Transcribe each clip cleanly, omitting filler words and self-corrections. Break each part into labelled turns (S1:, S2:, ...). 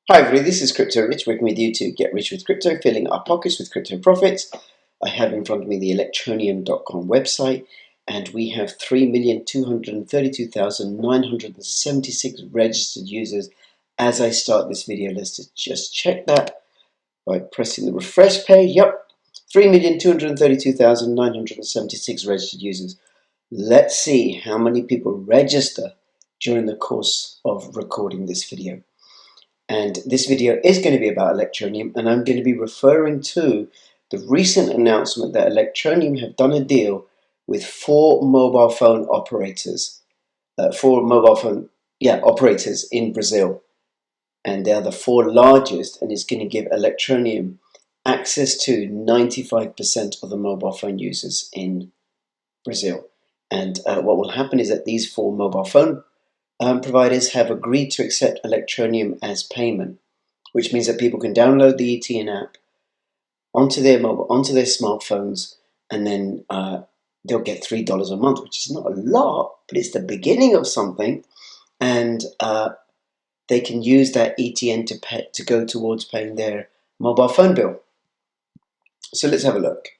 S1: Hi everybody, this is Crypto Rich, working with you to get rich with crypto, filling our pockets with crypto profits. I have in front of me the Electroneum.com website, and we have 3,232,976 registered users. As I start this video, let's just check that by pressing the refresh page. Yep, 3,232,976 registered users. Let's see how many people register during the course of recording this video. And this video is going to be about Electroneum, and I'm going to be referring to the recent announcement that Electroneum have done a deal with four mobile phone operators in Brazil, and they are the four largest, and it's going to give Electroneum access to 95% of the mobile phone users in Brazil. And what will happen is that these four mobile phone providers have agreed to accept Electroneum as payment, which means that people can download the ETN app onto their smartphones, and then they'll get $3 a month, which is not a lot, but it's the beginning of something, and they can use that ETN to go towards paying their mobile phone bill. So let's have a look.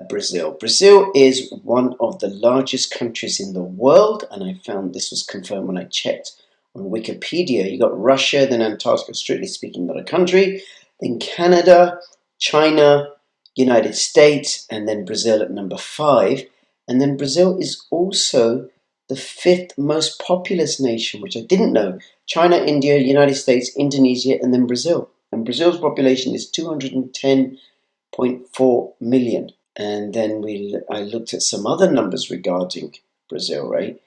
S1: Brazil. Brazil is one of the largest countries in the world, and I found this was confirmed when I checked on Wikipedia. You got Russia, then Antarctica, strictly speaking, not a country, then Canada, China, United States, and then Brazil at number 5. And then Brazil is also the 5th most populous nation, which I didn't know. China, India, United States, Indonesia, and then Brazil. And Brazil's population is 210.4 million. And then I looked at some other numbers regarding Brazil, right?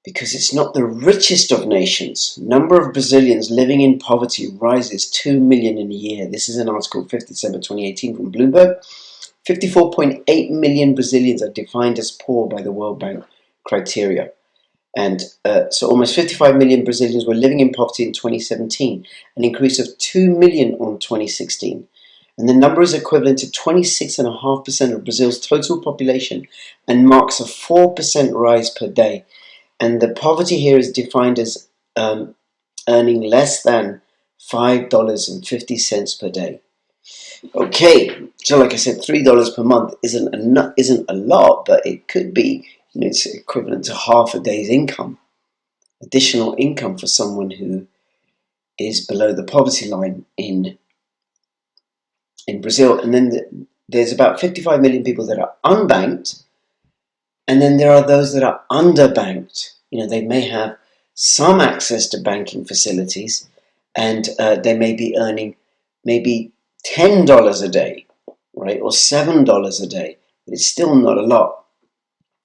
S1: Because it's not the richest of nations. Number of Brazilians living in poverty rises 2 million in a year. This is an article 5th December 2018 from Bloomberg. 54.8 million Brazilians are defined as poor by the World Bank criteria. And so almost 55 million Brazilians were living in poverty in 2017, an increase of 2 million on 2016. And the number is equivalent to 26.5% of Brazil's total population and marks a 4% rise per day. And the poverty here is defined as earning less than $5.50 per day. Okay, so like I said, $3 per month isn't a lot, but it could be, it's equivalent to half a day's income, additional income for someone who is below the poverty line in Brazil. And then there's about 55 million people that are unbanked, and then there are those that are underbanked. They may have some access to banking facilities, and they may be earning maybe $10 a day, right, or $7 a day, but it's still not a lot.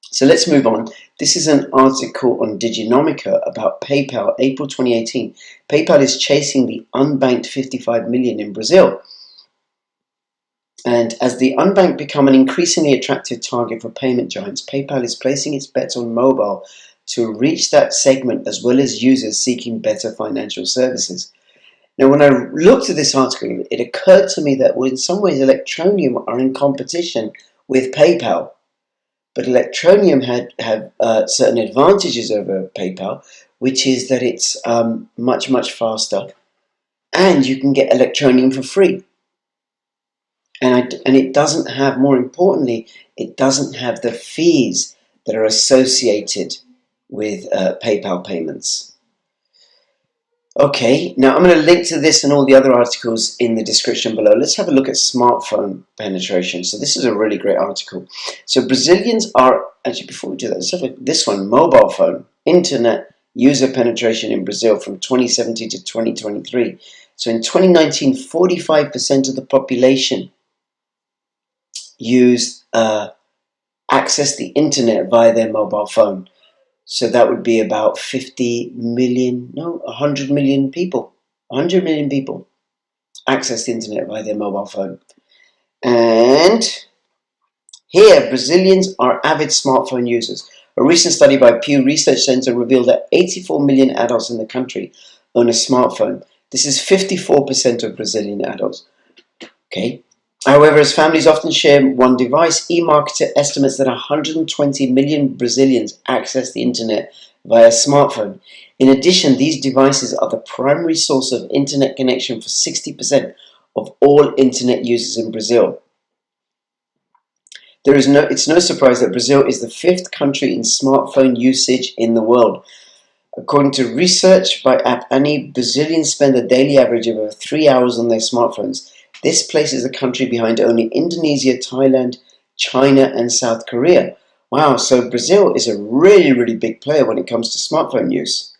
S1: So let's move on. This is an article on Diginomica about PayPal, April 2018. PayPal is chasing the unbanked 55 million in Brazil. And as the unbanked become an increasingly attractive target for payment giants, PayPal is placing its bets on mobile to reach that segment, as well as users seeking better financial services. Now, when I looked at this article, it occurred to me that, well, in some ways, Electroneum are in competition with PayPal. But Electroneum have certain advantages over PayPal, which is that it's much, much faster, and you can get Electroneum for free. And it doesn't have, more importantly, it doesn't have the fees that are associated with PayPal payments. Okay, now I'm going to link to this and all the other articles in the description below. Let's have a look at smartphone penetration. So this is a really great article. So Brazilians are, actually before we do that, let's have a look at this one, mobile phone, internet user penetration in Brazil from 2017 to 2023. So in 2019, 45% of the population access the internet via their mobile phone. So that would be about 100 million people. 100 million people access the internet via their mobile phone. And here, Brazilians are avid smartphone users. A recent study by Pew Research Center revealed that 84 million adults in the country own a smartphone. This is 54% of Brazilian adults. Okay. However, as families often share one device, eMarketer estimates that 120 million Brazilians access the internet via smartphone. In addition, these devices are the primary source of internet connection for 60% of all internet users in Brazil. It's no surprise that Brazil is the 5th country in smartphone usage in the world. According to research by App Annie, Brazilians spend a daily average of over 3 hours on their smartphones. This places the country behind only Indonesia, Thailand, China, and South Korea. Wow, so Brazil is a really, really big player when it comes to smartphone use.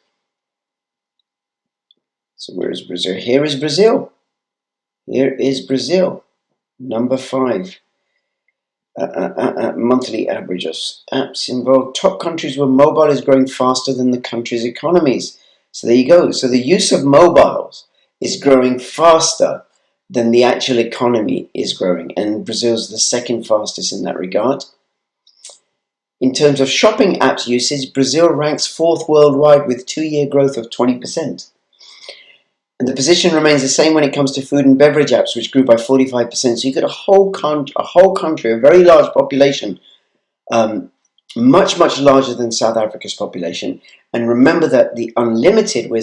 S1: So where is Brazil? Here is Brazil. Here is Brazil, number 5. Monthly average of apps involved. Top countries where mobile is growing faster than the country's economies. So there you go. So the use of mobiles is growing faster than the actual economy is growing. And Brazil's the second fastest in that regard. In terms of shopping apps usage, Brazil ranks 4th worldwide with 2-year growth of 20%. And the position remains the same when it comes to food and beverage apps, which grew by 45%. So you got a whole country, a very large population, much, much larger than South Africa's population. And remember that the unlimited, where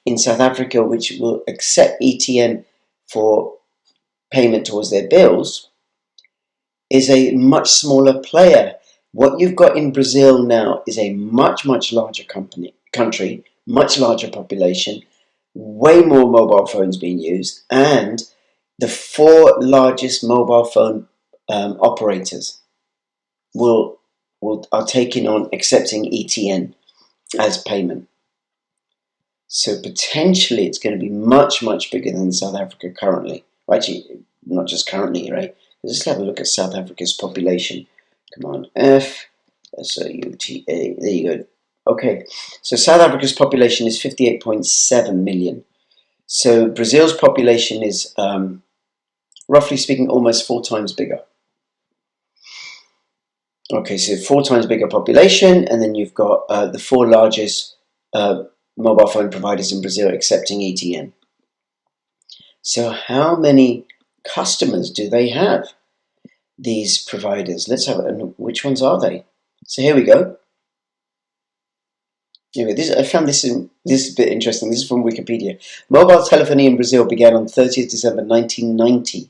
S1: in South Africa, which will accept ETN for payment towards their bills, is a much smaller player. What you've got in Brazil now is a much, much larger country, much larger population, way more mobile phones being used, and the 4 largest mobile phone operators are taking on accepting ETN as payment. So potentially it's going to be much, much bigger than South Africa currently. Well, actually, not just currently, right? Let's have a look at South Africa's population. Command F, SOUTA, there you go. Okay, so South Africa's population is 58.7 million. So Brazil's population is, roughly speaking, almost 4 times bigger. Okay, so 4 times bigger population, and then you've got the 4 largest mobile phone providers in Brazil accepting ETN. So how many customers do they have, these providers? Let's have a look. Which ones are they? So here we go. Anyway, I found this is a bit interesting. This is from Wikipedia. Mobile telephony in Brazil began on 30th December 1990.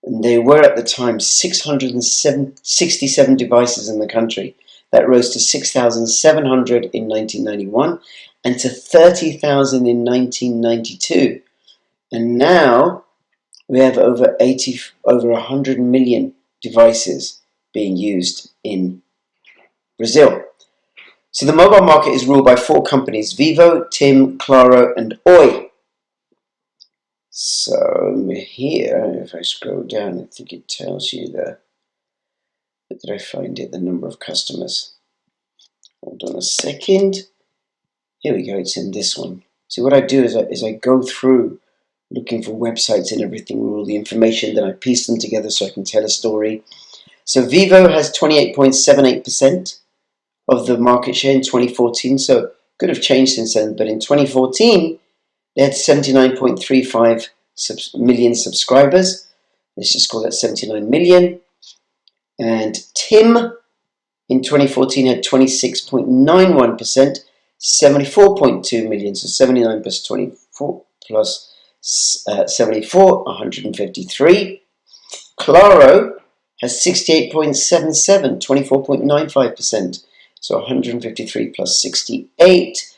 S1: And there were at the time 667 devices in the country. That rose to 6,700 in 1991 and to 30,000 in 1992. And now we have over 100 million devices being used in Brazil. So the mobile market is ruled by 4 companies: Vivo, TIM, Claro, and Oi. So here, if I scroll down, I think it tells you where did I find it? The number of customers. Hold on a second. Here we go. It's in this one. So what I do is I go through looking for websites and everything with all the information. Then I piece them together so I can tell a story. So Vivo has 28.78% of the market share in 2014. So could have changed since then. But in 2014, they had 79.35 million subscribers. Let's just call that 79 million. And TIM in 2014 had 26.91%, 74.2 million. So 79 plus 24 plus 74, 153. Claro has 68.77, 24.95%. So 153 plus 68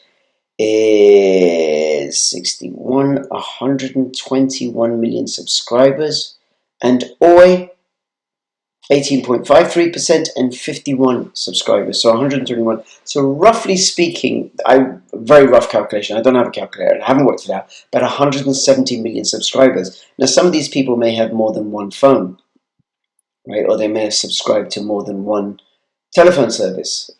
S1: is 61, 121 million subscribers. And Oi, 18.53% and 51 subscribers, so 121. So roughly speaking, very rough calculation, I don't have a calculator and I haven't worked it out, but 170 million subscribers. Now some of these people may have more than one phone, right? Or they may have subscribed to more than one telephone service.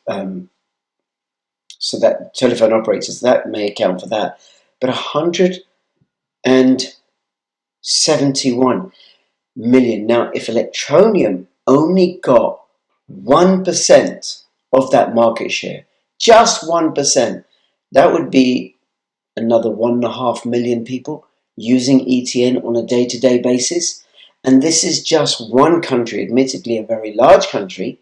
S1: So that telephone operators, that may account for that. But 171 million. Now, if Electroneum only got 1% of that market share, just 1%, that would be another 1.5 million people using ETN on a day-to-day basis. And this is just one country, admittedly a very large country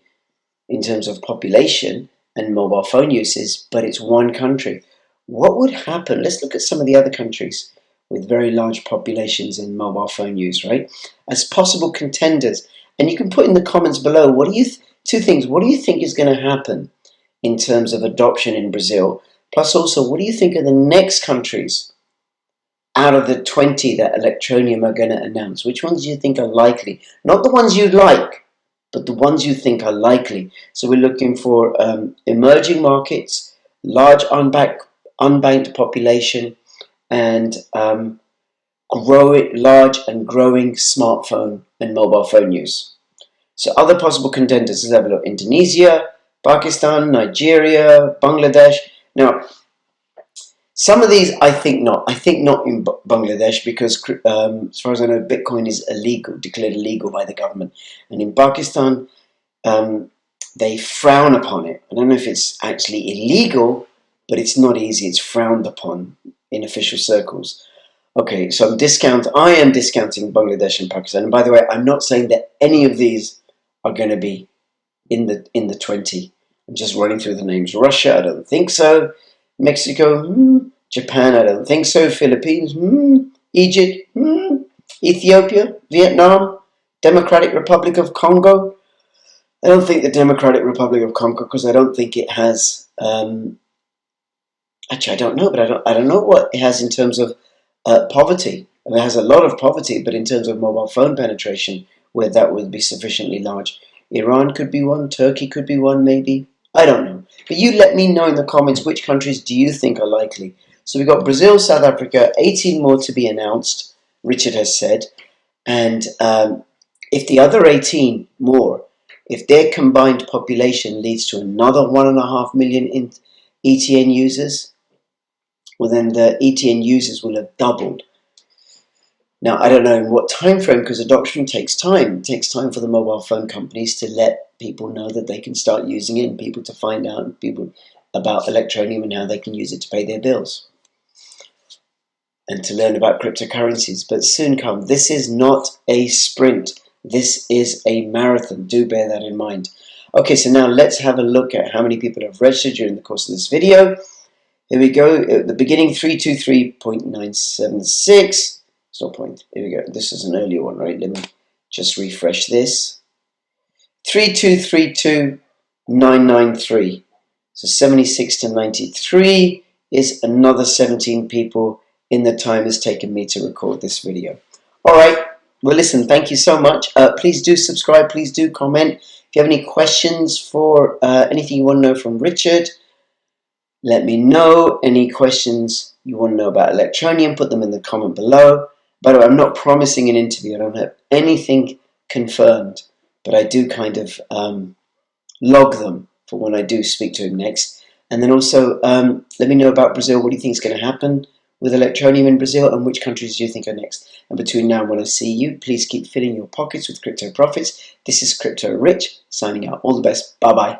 S1: in terms of population, and mobile phone uses, but it's one country. What would happen? Let's look at some of the other countries with very large populations in mobile phone use, right? As possible contenders. And you can put in the comments below, what do you two things, what do you think is going to happen in terms of adoption in Brazil? Plus also, what do you think are the next countries out of the 20 that Electroneum are going to announce? Which ones do you think are likely? Not the ones you like, but the ones you think are likely. So we're looking for emerging markets, large unbanked population, and large and growing smartphone and mobile phone use. So other possible contenders, let's have a look. Indonesia, Pakistan, Nigeria, Bangladesh. Now, some of these I think not. I think not in Bangladesh because as far as I know, Bitcoin is illegal, declared illegal by the government. And in Pakistan, they frown upon it. I don't know if it's actually illegal, but it's not easy. It's frowned upon in official circles. Okay, so I am discounting Bangladesh and Pakistan. And by the way, I'm not saying that any of these are going to be in the 20. I'm just running through the names. Russia, I don't think so. Mexico, Japan, I don't think so. Philippines, Egypt, Ethiopia, Vietnam, Democratic Republic of Congo. I don't think the Democratic Republic of Congo, because I don't think it has. Actually, I don't know, but I don't know what it has in terms of poverty. It has a lot of poverty, but in terms of mobile phone penetration, where that would be sufficiently large. Iran could be one. Turkey could be one, maybe. I don't know. But you let me know in the comments which countries do you think are likely. So we've got Brazil, South Africa, 18 more to be announced, Richard has said. And if the other 18 more, if their combined population leads to another 1.5 million in ETN users, well then the ETN users will have doubled. Now, I don't know in what time frame, because adoption takes time. It takes time for the mobile phone companies to let people know that they can start using it and people to find out about Electroneum and how they can use it to pay their bills and to learn about cryptocurrencies. But soon come. This is not a sprint. This is a marathon. Do bear that in mind. Okay, so now let's have a look at how many people have registered during the course of this video. Here we go. At the beginning, 323.976. It's no point. Here we go. This is an earlier one, right? Let me just refresh this. 3232993. So 76 to 93 is another 17 people in the time it's taken me to record this video. All right. Well, listen, thank you so much. Please do subscribe. Please do comment. If you have any questions for anything you want to know from Richard, let me know. Any questions you want to know about Electroneum, put them in the comment below. By the way, I'm not promising an interview. I don't have anything confirmed, but I do kind of log them for when I do speak to him next. And then also, let me know about Brazil. What do you think is going to happen with Electroneum in Brazil, and which countries do you think are next? And between now and when I see you, please keep filling your pockets with crypto profits. This is Crypto Rich, signing out. All the best. Bye-bye.